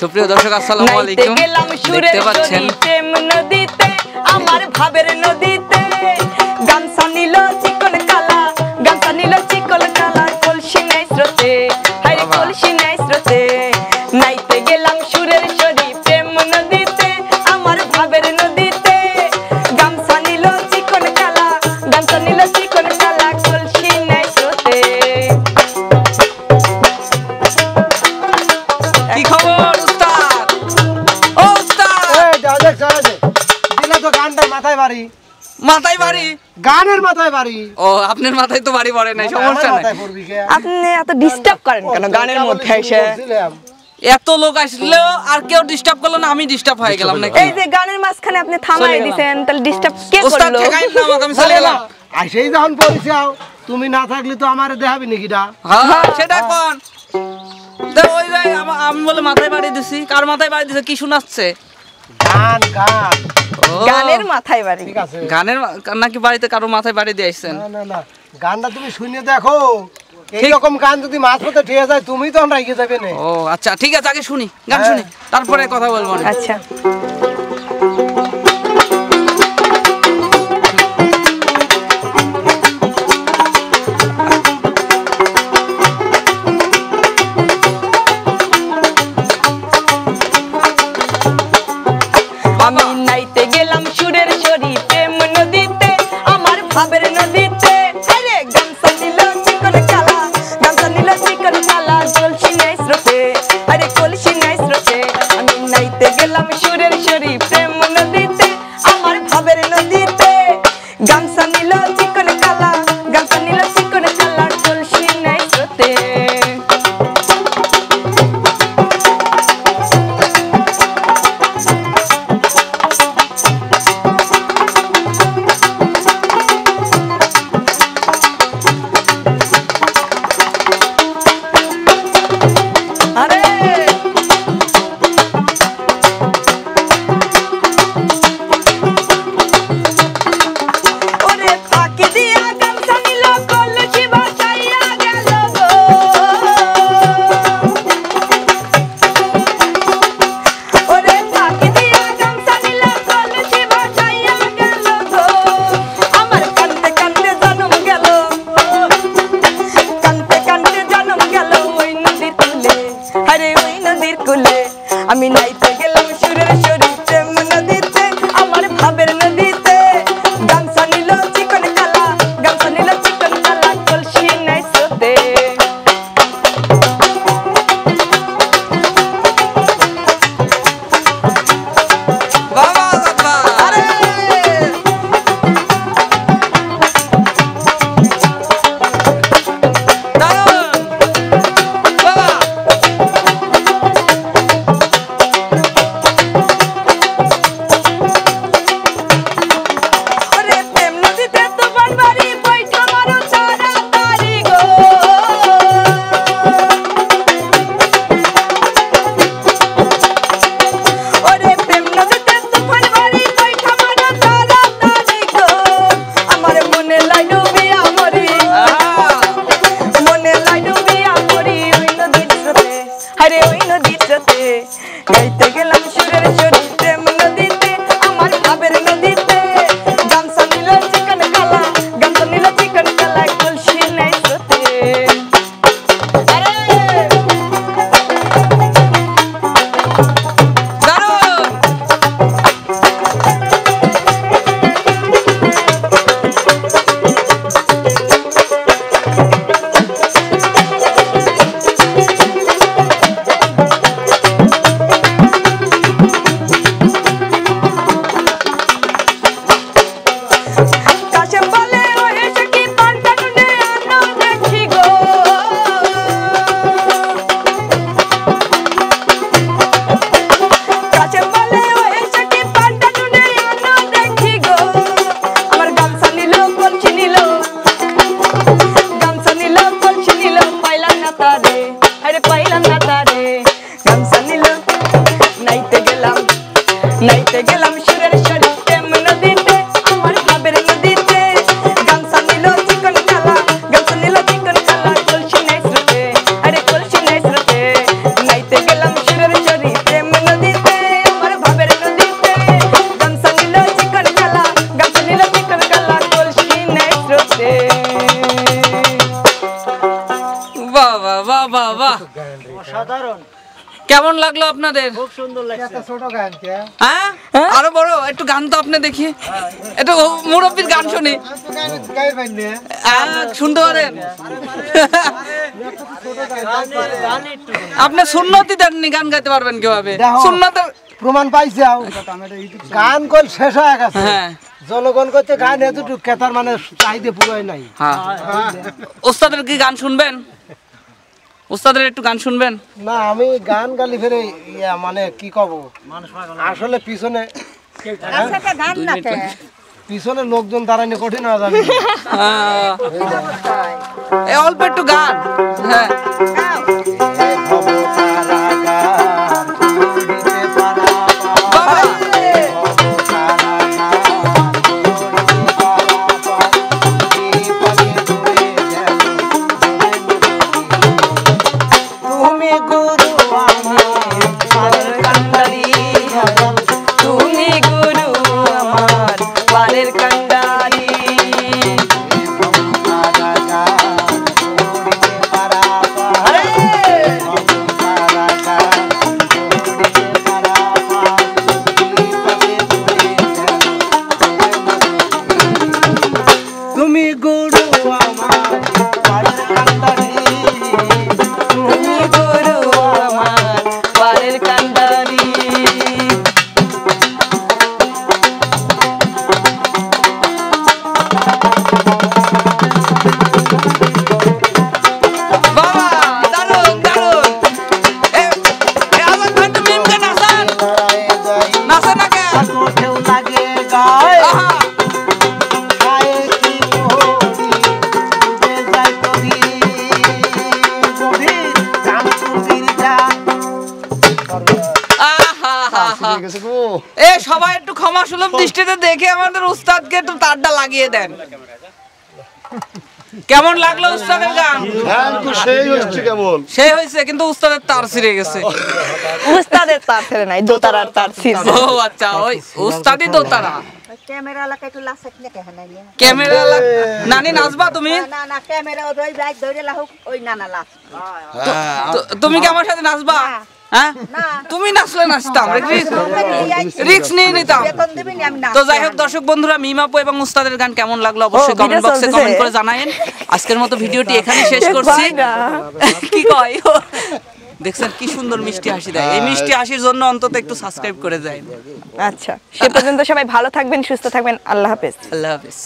সুপ্রিয় দর্শক আসসালামু আলাইকুম, দেখতে পাচ্ছেন প্রেম নদীতে আমার ভাবের নদীতে গামছা নিল চিকন কালা, গামছা নিল চিকন কালা, কলসি নাই স্রোতে, হায়রে কলসি নাই স্রোতে, নাইতে গেলাম সুরের সরি প্রেম নদীতে আমার ভাবের নদীতে, গামছা নিল চিকন কালা, গামছা নিল চিকন কালা, কলসি নাই স্রোতে। কি খবর উস্তাদ? ও উস্তাদ, এই ডাইরেক্ট চালাছে দিলা তো গানটা মাথায় বাড়ি, মাথায় বাড়ি? গানের মাথায় বাড়ি। ও আপনার মাথায় তো বাড়ি পড়ে নাই, সমস্যা নাই। মাথায় পড়বি কে? আপনি এত ডিস্টার্ব করেন কেন গানের মধ্যে এসে? এত লোক আসলো আর কেউ ডিস্টার্ব করলো না, আমি ডিস্টার্ব হয়ে গেলাম নাকি? এই যে গানের মাঝখানে আপনি থামাই দিবেন, তাহলে ডিস্টার্ব কে উস্তাদ করলো? ঠেকাইন না আমাকে, আমি চলে গেলাম। আইসেই যখন পরিচাও তুমি না থাকলে তো আমারে দেখাবি নাকি ডা? হ্যাঁ সেটা কোন তো ওই ভাই আমি বলে মাথায় বাড়ি দিছি, কার মাথায় বাড়ি দিছে? কি শোনাচ্ছে? গান গান ও, গানের মাথায় বাড়ি। ঠিক আছে। গানের নাকি বাড়িতে কারো মাথায় বাড়ি দিয়ে আসছেন? না না না, গানটা তুমি শুনে দেখো, এই রকম গান যদি মাঝপথে ঠেয়ে যায় তুমি তো রাইগে যাবে না। ও আচ্ছা ঠিক আছে, আগে শুনি, গান শুনি, তারপরে কথা বলবো না। আচ্ছা আমি নাইতে গেলাম সুরের সরি প্রেম নদীতে আমার ভাবের নদীতে, আরে গামছা নিল চিকন কালা, গামছা নিল চিকন কালা, কলসি নাই স্রোতে, আরে কলসি নাই স্রোতে, আমি নাইতে গেলাম সুরের সরি প্রেম নদীতে আমার ভাবের নদীতে, গামছা নিল চিকন কালা, গামছা নিল চিকন কালা, কলসি নাই স্রোতে। আরে ওরে কেমন লাগলো আপনাদের? এত ছোট গান কে হ্যাঁ আরো বড় একটু গান তো আপনি দেখি, একটু মুরব্বীর গান শুনি। গাই পাইনে শুনতে পারেন? আপনি সুন্নতি দেননি, গান গাইতে পারবেন কিভাবে? সুন্নতের প্রমাণ পাইছাও গান কল শেষ হয়ে গেছে। হ্যাঁ জনগণ করতে গান এতটুকু কেতার মানে চাইতে পুরোই নাই। হ্যাঁ ওস্তাদের কি গান শুনবেন? ওস্তাদের একটু গান শুনবেন? না আমি গান গালি ফেরে মানে কি কব, আসলে পিছনে পিছনে লোকজন দাঁড়ানি কঠিন হয়ে যাবে। অল্প একটু গান। হ্যাঁ সবাই একটু ক্ষমা সুলভ দৃষ্টিতে দেখে আমাদের উস্তাদকে একটু তারটা লাগিয়ে দেন। কেমন লাগলো উস্তাদের গান? সেই হয়েছে, কিন্তু উস্তাদের তার ছিঁড়ে গেছে। উস্তাদের তার ছেড়ে নাই, দোতারার তার ছিঁড়ছে। ও আচ্ছা, ওই উস্তাদই দোতারা। ক্যামেরা লাগা একটু লাসক নে কেন না? ক্যামেরা নানি নাচবা তুমি? না না ক্যামেরা ওই ব্যাগ ধরে লাহুক ওই নানা লাস। তুমি কি আমার সাথে নাচবা? হ্যাঁ তুমি নাচলে নাচতাম, রিস্ক নিয়ে নিতাম। তো যাই হোক দর্শক বন্ধুরা, মিমাপু এবং উস্তাদের গান কেমন লাগলো অবশ্যই কমেন্ট বক্সে কমেন্ট করে জানায়েন। আজকের মতো ভিডিওটি এখানে শেষ করছি। কি কয় দেখছেন কি সুন্দর মিষ্টি হাসি দেয়, এই মিষ্টি হাসির জন্য অন্তত একটু সাবস্ক্রাইব করে যায়। আচ্ছা, সে পর্যন্ত সবাই ভালো থাকবেন, সুস্থ থাকবেন। আল্লাহ হাফেজ। আল্লাহ হাফেজ।